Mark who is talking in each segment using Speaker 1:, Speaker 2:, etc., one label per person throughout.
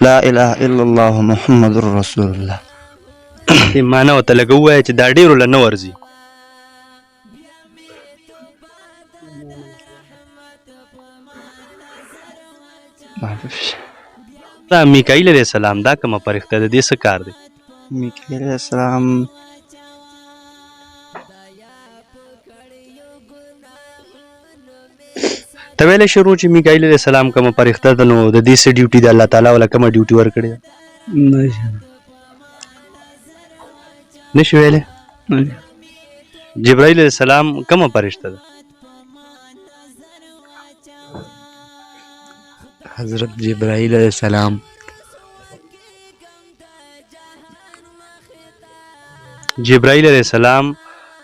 Speaker 1: لا اله الا الله محمد رسول الله.
Speaker 2: معنا ورته لږ ووایه چې دا ډېرو له نه ورځي. دا میکائیل علیه السلام دا کومه فرښته ده، د دې څه کار دی؟
Speaker 1: میکائیل علیه السلام
Speaker 2: ته ویلی شروع چې میکائیل علیه السلام کومه فرښته ده، نو د دې څه ډیوټي ده؟ الله تعالی وله کومه ډیوټي ورکړې ده؟ نشي ویلی؟ جبرائیل علیه السلام کومه فرښته ده؟
Speaker 3: حضرت جبرائیل علیہ السلام
Speaker 2: جبرائیل علیه السلام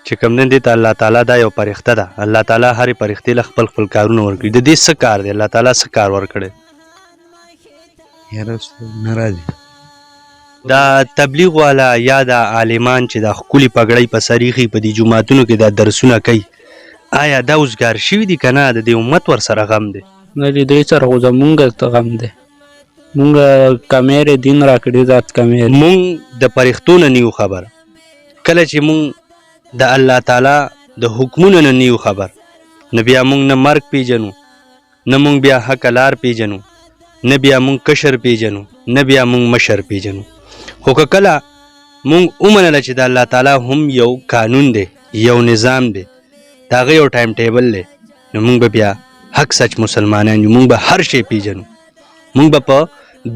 Speaker 2: چې کوم دی دې ته الله تعالی دا یو فرښته ده، الله تعالی هرې فرښتې له خپل خپل کارونه ورکړي. د دې څه کار دی؟ الله تعالی څه کار ورکړی؟
Speaker 3: یاره نه راځي.
Speaker 2: دا تبلیغ والا یا دا عالمان چې دا ښکلي پګړۍ په سر ایښي په دې جوماتونو کې دا درسونه کوي، آیا دا اوزګار شوي دي که نه؟ د دې امت ورسره غم دی؟
Speaker 4: نه د دوی سره خو زمونږ ته غم دی. مونږ کمیر دین راکړي ذات کمیر.
Speaker 2: مونږ د فرښتو نه نیو خبر. کله چې مونږ د الله تعالی د حکمونو نه نیو خبر، نه بیا مونږ نه مرګ پیژنو، نه مونږ بیا حق لار پیژنو، نه بیا مونږ کشر پیژنو، نه بیا مونږ مشر پیژنو. خو که کله مونږ ومنله چې د الله تعالی هم یو قانون دی، یو نظام دی، د هغه یو ټایم ټیبل دی، نو مونږ به بیا حق سچ مسلمانان یو. مونږ به هر شی پیژنو. مونږ به په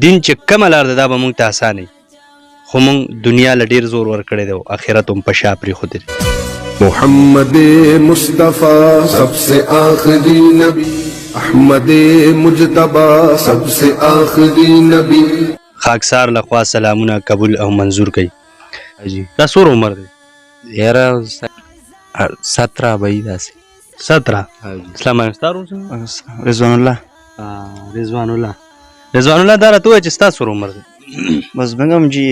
Speaker 2: دین چې کومه لار ده دا به مونږ ته اسانه وي. خو مونږ دنیا له ډېر زور ورکړی دی او آخرت هم په شا پرېښودی دی.
Speaker 5: محمد مصطفیٰ سب سے آخری نبی، احمد مجتبی سب سے آخری نبی.
Speaker 2: خاکسار لخوا سلامونه قبول او منظور کوي. دا څومره عمر دی؟
Speaker 3: یاره 17 به وي داسې.
Speaker 2: 17. اسلام علیکم. ستا ورور څه؟
Speaker 1: رضوان الله.
Speaker 2: رضوان الله. رضوان الله دا راته ووایه چې ستا څومره عمر دی؟
Speaker 1: بس بنګم جی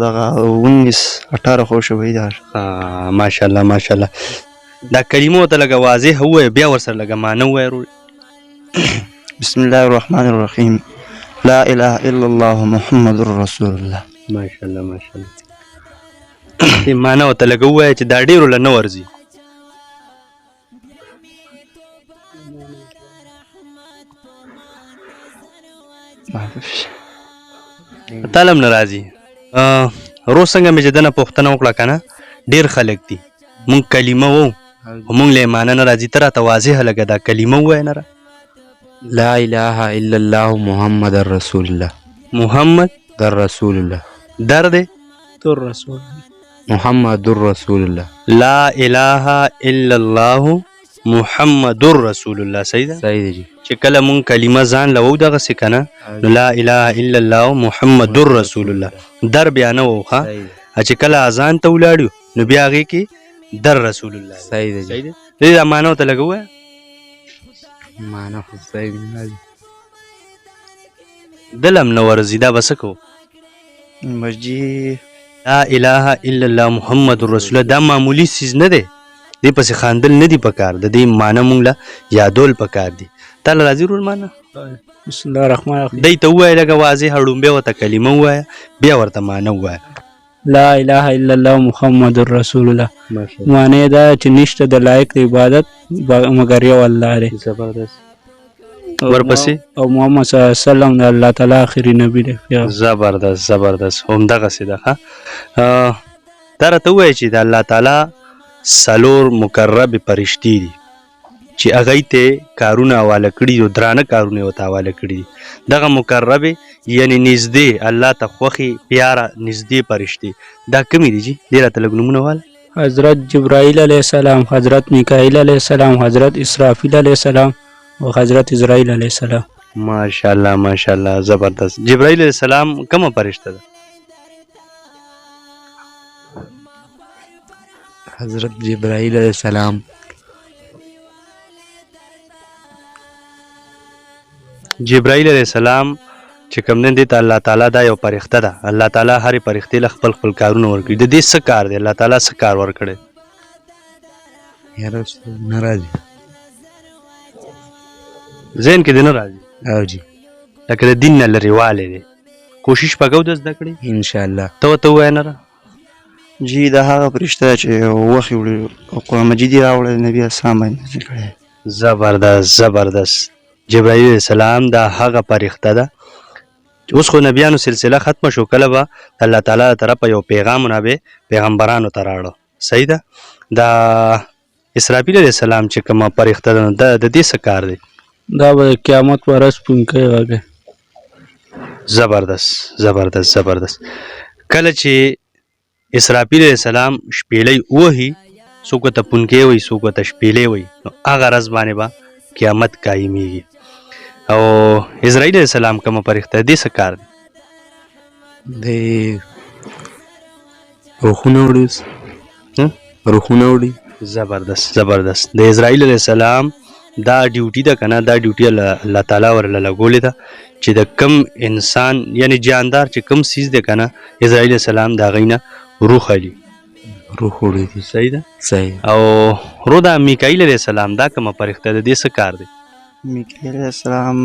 Speaker 1: دغه 19-18 خو شوی دی.
Speaker 2: ماشاءالله ماشاءالله. دا کلمه ورته لږه واضح ووایه، بیا ورسره لږه معنی ووایه ورور.
Speaker 1: بسم الله الرحمن الرحیم لا اله الا الله محمد رسول الله.
Speaker 2: ماشاءالله ماشاءالله. دې معنی ورته لږه ووایه چې دا ډېرو له نه ورځي. تعالی هم نه راځي. روز څنګه مې چې دنه پوښتنه وکړه که نه، ډېر خلک دي مونږ کلمه وو خو مونږ له یې معنی نه راځي. ته راته واضحه لږه دا کلمه ووایه نه را.
Speaker 3: لا اله الا الله محمد رسول الله.
Speaker 2: محمد
Speaker 3: رسول الله.
Speaker 2: در دی
Speaker 4: تر رسول
Speaker 3: محمد رسول الله.
Speaker 2: لا اله الا الله محمد رسول الله. صحیح ده؟
Speaker 3: صحیح دی جی.
Speaker 2: چې کله مونږ کلمه ځان له وو دغسې که نه، نو لا اله الا الله محمد رسول الله در بیا نه وو ښه. چې کله اذان ته ولاړو نو بیا هغې کې در رسول الله.
Speaker 3: صحیح دی جی.
Speaker 2: د دې دا معنی ورته لږه ووایه.
Speaker 3: معنی خو صحیح نه راځي.
Speaker 2: دله هم نه ورځي، دا به څه کوو؟
Speaker 1: مرجی
Speaker 2: لا اله الا الله محمد رسول الله دا معمولی څیز نه دی. دې پسې خاندل نه دي پکار، د دې معنی مونږ له یادول پکار دي. تاله راځي ورور معنی؟
Speaker 4: بسم الله الرحمن الرحیم.
Speaker 2: دی ته ووایه لږه واضحه، ډومبې ورته کلمه ووایه، بیا ورته معنی ووایه.
Speaker 4: لا اله الا الله محمد رسول الله. معنی دا چې نشته د لایق د عبادت مګر یو الله دی.
Speaker 2: زبردست. ورپسې
Speaker 4: او محمد صلی الله علیه وسلم د الله تعالی آخري نبی دی.
Speaker 2: زبردست زبردست. همدغسې ده ښه. دا راته ووایه چې د الله تعالی څلور مقربې فرښتې دي چې هغوی ته کارونه حواله کړي دي، درانه کارونه یې ورته حواله کړي دي. دغه مقربې یعنې نږدې الله ته خوښې پیاره نږدې فرښتې دا کومې دي جي؟ دې راته لږ نومونه واله.
Speaker 4: حضرت جبرائیل علیه السلام، حضرت میکائیل علیه السلام، حضرت اسرافیل علیه السلام او حضرت اسرائیل علیه السلام.
Speaker 2: ماشاءالله ماشاءالله زبردست. جبرائیل علیه السلام کومه فرښته ده؟
Speaker 3: حضرت جبرائیل علیہ السلام
Speaker 2: جبرائیل علیه السلام چې کوم دی ته الله تعالی دا یو فرښته ده، الله تعالی هرې فرښتې له خپل خپل کارونه ورکړي. د دې څه کار دی؟ الله تعالی څه کار ورکړی؟
Speaker 3: یاره نه راځي.
Speaker 2: ذهن کې دې نه راځي؟
Speaker 3: او جی.
Speaker 2: لکه د دین نه لرې والی دی، کوشش به کوو د زده کړې
Speaker 3: ان شاء الله.
Speaker 2: ته ورته ووایه نه را.
Speaker 1: جی دا هغه فرشته ده چې وخت یې وړي او قرآن مجید یې راوړی نبي اسلام باندې نازل کړی.
Speaker 2: زبردست زبردست. جبرائیل علیه السلام دا هغه فرښته ده چې اوس خو نبیانو سلسله ختمه شو، کله به د الله تعالی له طرفه یو پیغامونه به پیغمبرانو ته راوړه. صحیح ده. دا اسرافیل علیه السلام چې کومه فرښته ده د دې څه کار دی؟
Speaker 4: دا به د قیامت په ورځ پونکی غږی.
Speaker 2: زبردست زبردست زبردست. کله چې اسرافیل علیه السلام شپېلۍ ووهي، څوک ورته پونکی وایي، څوک ورته شپېلۍ وایي، نو هغه ورځ باندې به قیامت قایمیږي. او اسرائیل علیه السلام کومه فرښته دې څه کار دی؟
Speaker 3: د روحونه وړي. روحونه وړي.
Speaker 2: زبردست زبردست. د اسرائیل علیه السلام دا ډیوټي ده که نه، دا ډیوټي الله تعالی ورله لګولې ده چې د کم انسان یعنی جاندار چې کم سیز دی که نه، اسرائیل علیه السلام د هغوی نه روح اخلي.
Speaker 3: روح وړي دي.
Speaker 2: صحیح ده.
Speaker 3: صحیح.
Speaker 2: او رو دا میکائیل علیه السلام دا کومه فرښته ده، دې څه کار دی؟
Speaker 1: میکائیل علیه السلام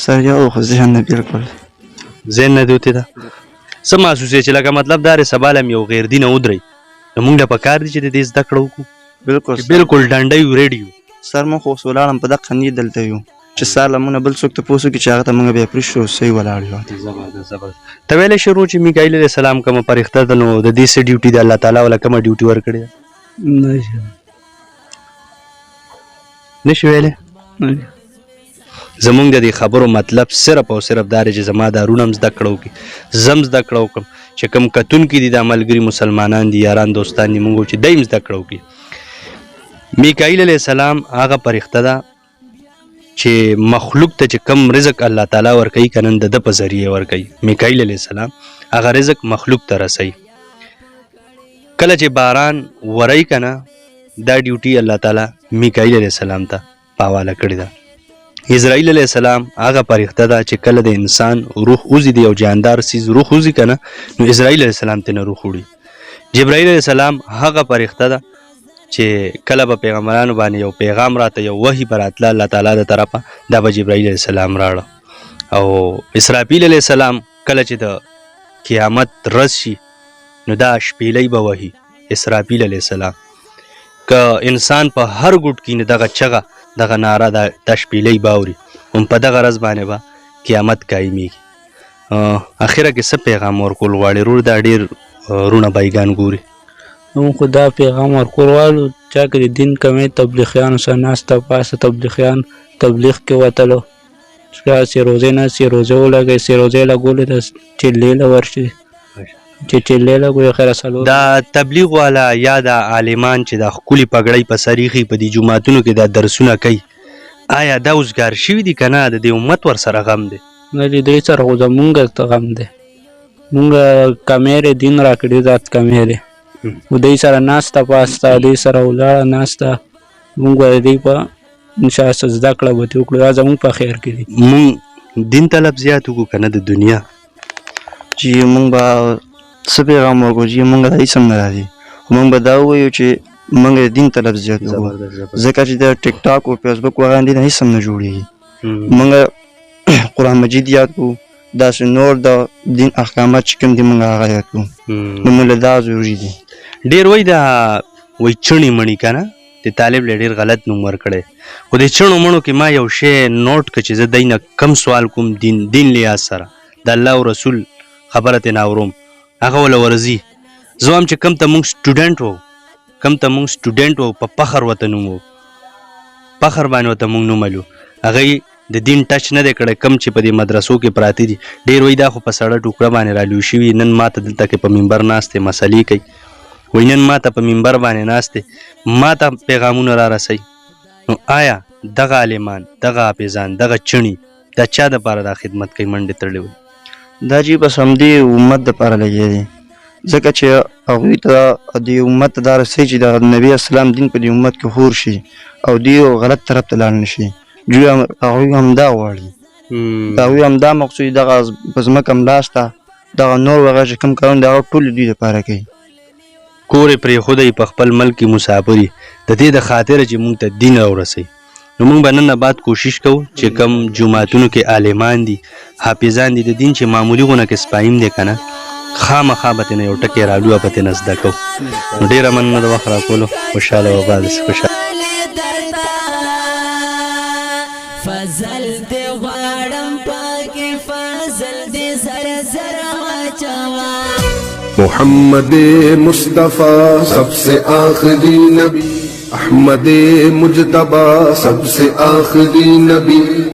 Speaker 1: سر یو خو ذهن نه بلکل
Speaker 2: ذهن نه دی وتې ده. څه محسوسوې چې لکه مطلب دا دی سبا له یو غیر دینه ودرئ، نو موږ له پکار دي چې د دې زده کړه وکړو.
Speaker 1: بالکل
Speaker 2: چې بالکل ډنډه یو ریډ یو.
Speaker 1: سر مونږ خو اوس ولاړم په دقه نیت دلته یو چې سار له مونږ نه بل څوک تپوس وکړي چې هغه ته مونږ بیا پرېږدو صحیح ولاړ یو.
Speaker 2: زبردست زبردست. ته ویلی شروع چې میکائیل علیه السلام کومه فرښته ده، نو د دې څه ډیوټي ده، الله تعالی وله کومه ډیوټي ورکړې ده؟ نشي ویلی. زمونږ د دې خبرو مطلب صرف او صرف دا دی چې زما دا رونه هم زده کړه وکړي، زه زده کړه وکړم، چې کوم کتونکي دي دا ملګري مسلمانان دي، یاران دوستان دي، مونږ چې دی هم زده کړه وکړي. میکائیل علیه السلام هغه فرښته ده چې مخلوق ته چې کم رزق الله تعالی ورکوي که نه د ده په ذریعه ورکوي. میکائیل علیه السلام هغه رزق مخلوق ته رسوي. کله چې باران وری که نه، دا ډیوټي الله تعالی میکائیل علیه السلام ته په حواله کړې ده. اسرائیل علیه السلام هغه فرښته ده چې کله د انسان روح وځي، د یو جاندار سیز روح وځي که نه، نو اسرائیل علیه السلام ته نه روح وړي. جبرائیل علیه السلام هغه فرښته ده چې کله به پیغمبرانو باندې یو پیغام راته، یو وحی به راتله الله تعالی د طرفه، دا به جبرائیل علیه السلام راړه. او اسرافیل علیه السلام کله چې د قیامت ورځ شي، نو دا شپېلۍ به وهي اسرافیل علیه السلام. که انسان په هر ګوټ کې نه دغه چغه دغه ناره دا شپېلۍ به اوري، هم په دغه ورځ باندې به قیامت قایمیږي. اخره کې څه پیغام ورکول غواړې رور؟ دا ډېر رونه بایګان ګوري.
Speaker 4: موږ خو دا پیغام ورکول غواړو چا که د دین کمی تبلیغیانو سره ناسته پاسته تبلیغیان تبلیغ کې وتلو، چې روزې ناستې روزه ولګوي، چې روزې لګولې ده چلې له ورشي، چې چلې لګوي خیره څلور. دا
Speaker 2: تبلیغ والا یا دا عالمان چې دا ښکلې پګړۍ په سر ایښي په دې جوماتونو کې دا درسونه کوي، آیا دا اوزګار شوي دي که نه د دې امت ورسره غم دی؟
Speaker 4: نه د دوی سره خو زمونږ ته غم دی. مونږ کمېرې دین را کړي ذات کمېرې، و دوی سره ناسته پاسته، دوی سره ولاړه ناسته، مونږ به د دوی په انشاء زده کړه به ترې وکړو. دا زمونږ په خیر کې دي.
Speaker 2: مونږ دین طلب زیات وکړو که نه د دنیا؟
Speaker 1: چې مونږ به څه پیغام ورکړو چې مونږ ته هېڅ هم نه راځي، خو مونږ به دا ووایو چې مونږ د دین طلب زیات وکړو، ځکه چې د ټیک ټاک او فیسبوک وغیره دې نه هېڅ هم نه جوړېږي. مونږ قرآن مجید یاد کړو، داسې نور د دین احکامات چې کوم دي مونږ هغه یاد کړو، نو مونږ له دا ضروري دي.
Speaker 2: ډېر وایي دا وایي چڼې مڼي که نه، د طالب له ډېر غلط نوم ورکړی. خو د چڼو مڼو کې ما یو شی نوټ کړ چې زه دی نه کم سوال کوم دین لحاظ سره، د الله او رسول خبره ترې نه اورم، هغه وله ورځي. زه وایم چې کوم ته مونږ سټوډنټ وو، په فخر ورته نوم وو، فخر باندې ورته مونږ نوملو، هغوی د دین ټچ نه دی کړی. کم چې په دې مدرسو کې پراته دي، ډېر وایي دا خو په سړه ټوکړه باندې رالوی شوي، نن ما ته دلته کې په منبر ناست دی مسلې کوي، وایي نن ما ته په منبر باندې ناست دی، ما ته پیغامونه را رسوي. نو آیا دغه عالمان، دغه حافظان، دغه چڼي دا چا دپاره دا خدمت کوي منډې تړلې وي؟
Speaker 1: دا چې بس همدې امت دپاره لګیا دي، ځکه چې هغوی ته دې امت ته دا رسوي چې د نبي اسلام دین په دې امت کې خور شي او دوی غلط طرف ته لاړ نه شي. هغوی همدا غواړي، هغوی همدا مقصود دغه په ځمکه ملاسته دغه نور وغیره چې کوم کارونه دي هغه ټول دوی دپاره کوي.
Speaker 2: کور پرېښودی په خپل ملک مسافري د دې د خاطره چې موږ ته دین راورسوي. نو موږ به نن نه بعد کوشش کوو چې کم جوماتونو کې عالمان دي حافظان دي د دین چې معمولي غونه کې سپایم دی که نه خامخا به ترېنه یو ټکی رالو به ترېنه زده کوو. نو ډېره مننه د وخت راکولو. خوشحاله وبا داسې خوشحاله
Speaker 6: فضل دے غواړم پاکی فضل دے زر زر واچوا.
Speaker 5: محمد मुस्तफ़ा सबसे आखिरी नबी, अहमद मुजतबा सबसे आखिरी नबी.